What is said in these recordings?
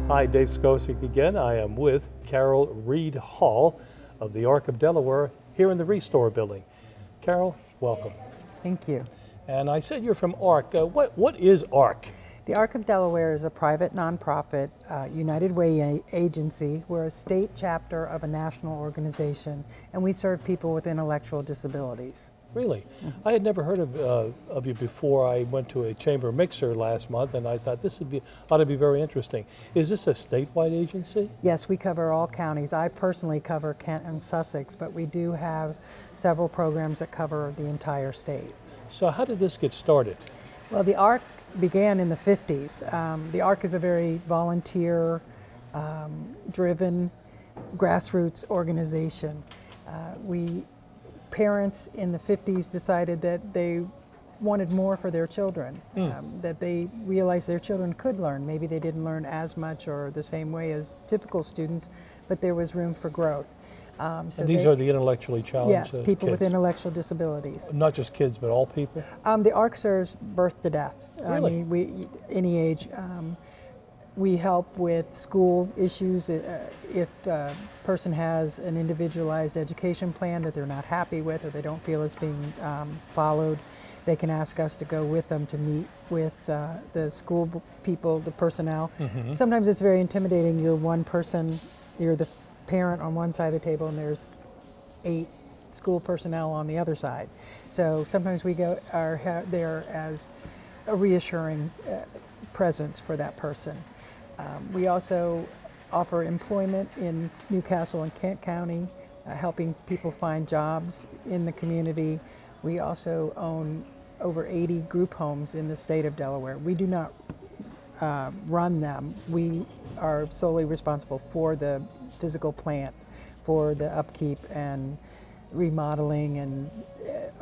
Hi, Dave Skosik again. I am with Carol Reid Hall of the Arc of Delaware here in the Restore building. Carol, welcome. Thank you. And I said you're from ARC. What is ARC? The Arc of Delaware is a private nonprofit United Way agency. We're a state chapter of a national organization, and we serve people with intellectual disabilities. Really? I had never heard of you before. I went to a chamber mixer last month, and I thought this ought to be very interesting. Is this a statewide agency? Yes, we cover all counties. I personally cover Kent and Sussex, but we do have several programs that cover the entire state. So how did this get started? Well, the ARC began in the 50s. The ARC is a very volunteer-driven grassroots organization. Parents in the 50s decided that they wanted more for their children, that they realized their children could learn. Maybe they didn't learn as much or the same way as typical students, but there was room for growth. And these are the intellectually challenged Yes, people kids. with intellectual disabilities. Not just kids, but all people? The ARC serves birth to death. Really? I mean, any age. We help with school issues. If a person has an individualized education plan that they're not happy with or they don't feel it's being followed, they can ask us to go with them to meet with the school people, the personnel. Sometimes it's very intimidating. You're one person, you're the parent on one side of the table and there's 8 school personnel on the other side. So sometimes we are there as a reassuring presence for that person. We also offer employment in Newcastle and Kent County, helping people find jobs in the community. We also own over 80 group homes in the state of Delaware. We do not run them. We are solely responsible for the physical plant, for the upkeep and remodeling and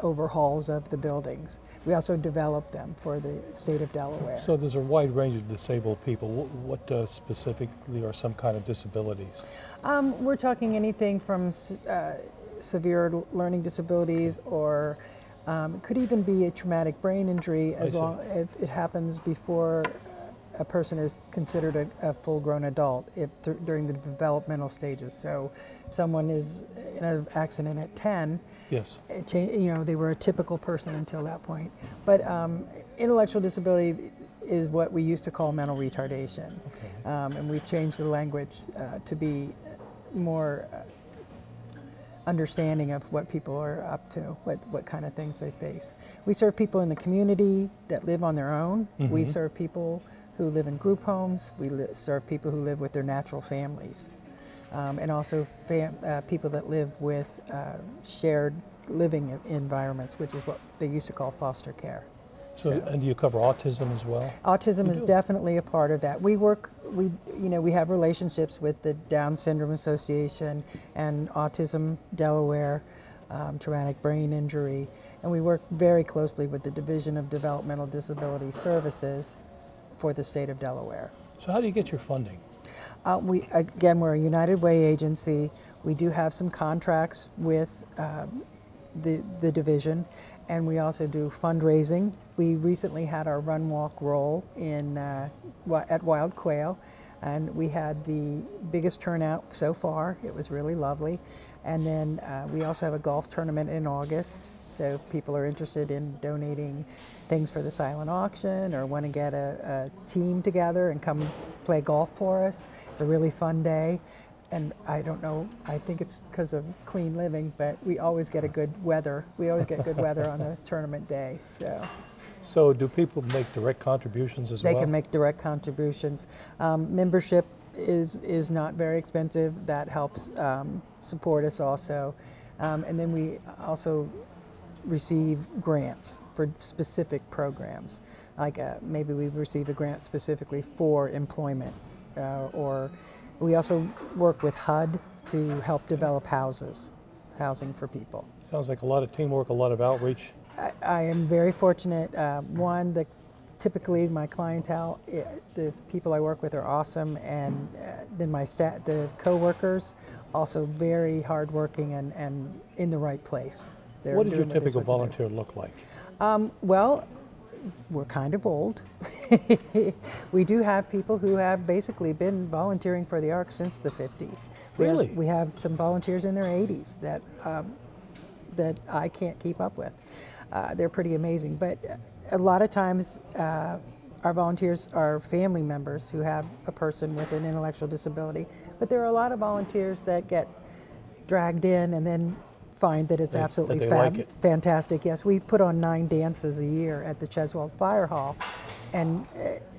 overhauls of the buildings. We also develop them for the state of Delaware. So there's a wide range of disabled people. What specifically are some kind of disabilities? We're talking anything from severe learning disabilities, or it could even be a traumatic brain injury as long as it happens before a person is considered a full-grown adult during the developmental stages. So someone is in an accident at 10, yes, they were a typical person until that point. But intellectual disability is what we used to call mental retardation. Okay. And we've changed the language to be more understanding of what people are up to, what kind of things they face. We serve people in the community that live on their own. We serve people who live in group homes. We serve people who live with their natural families. And also people that live with shared living environments, which is what they used to call foster care. So, and do you cover autism as well? Autism is definitely a part of that. We have relationships with the Down Syndrome Association and Autism Delaware, traumatic brain injury, and we work very closely with the Division of Developmental Disability Services for the state of Delaware. So how do you get your funding? We're a United Way agency. We do have some contracts with the division, and we also do fundraising. We recently had our Run, Walk, Roll at Wild Quail, and we had the biggest turnout so far. It was really lovely. And then we also have a golf tournament in August. So if people are interested in donating things for the silent auction or want to get a team together and come play golf for us, it's a really fun day. And I don't know, I think it's because of clean living, but we always get good weather. We always get good weather on the tournament day. So do people make direct contributions as well? They can make direct contributions. Membership is not very expensive. That helps support us also. And then we also receive grants for specific programs. Like maybe we receive a grant specifically for employment, or we also work with HUD to help develop housing for people. Sounds like a lot of teamwork, a lot of outreach. I am very fortunate. Typically my clientele, the people I work with are awesome, and then the co-workers, also very hardworking and in the right place. What does your typical volunteer look like? Well, we're kind of old. We do have people who have basically been volunteering for the ARC since the 50s. Really? We have some volunteers in their 80s that that I can't keep up with. They're pretty amazing. But a lot of times, our volunteers are family members who have a person with an intellectual disability. But there are a lot of volunteers that get dragged in and then find that it's absolutely like it. fantastic. Yes, we put on 9 dances a year at the Cheswold Fire Hall, and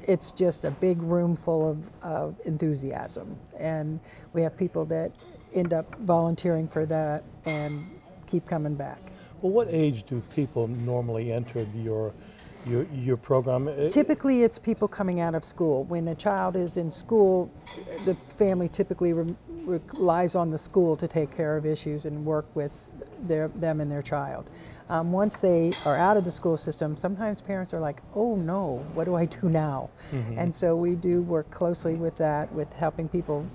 it's just a big room full of enthusiasm. And we have people that end up volunteering for that and keep coming back. Well, what age do people normally enter your program? Typically, it's people coming out of school. When a child is in school, the family typically relies on the school to take care of issues and work with them and their child. Once they are out of the school system, sometimes parents are like, oh no, what do I do now? Mm-hmm. And so we do work closely with that, with helping people,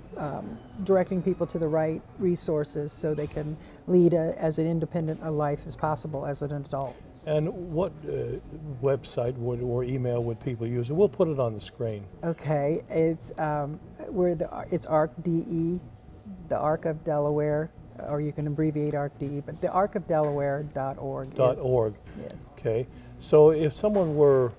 directing people to the right resources so they can lead as an independent a life as possible as an adult. And what website or email would people use? We'll put it on the screen. Okay, it's it's ARC-DE, the Arc of Delaware, or you can abbreviate ARC-DE, but the arcofdelaware.org. .org. Yes. Okay. So if someone were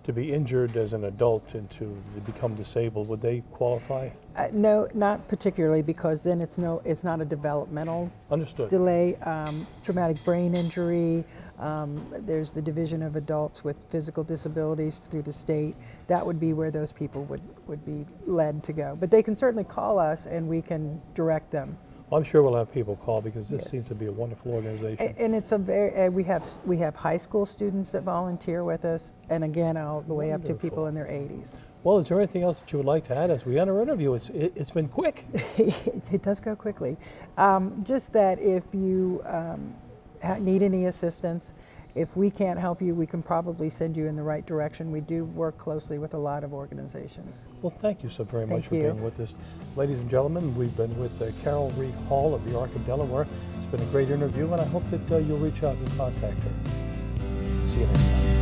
to be injured as an adult and to become disabled, would they qualify? No, not particularly, because then it's not a developmental Understood. delay. Traumatic brain injury. There's the Division of Adults with Physical Disabilities through the state. That would be where those people would be led to go. But they can certainly call us and we can direct them. Well, I'm sure we'll have people call because this Yes. seems to be a wonderful organization. And it's a very, we have high school students that volunteer with us, and again, all the way up to people in their 80s. Well, is there anything else that you would like to add as we end our interview? It's been quick. It does go quickly. Just that if you need any assistance, if we can't help you, we can probably send you in the right direction. We do work closely with a lot of organizations. Well, thank you so very much for Thank you. being with us. Ladies and gentlemen, we've been with Carol Reid Hall of the Arc of Delaware. It's been a great interview, and I hope that you'll reach out and contact her. See you next time.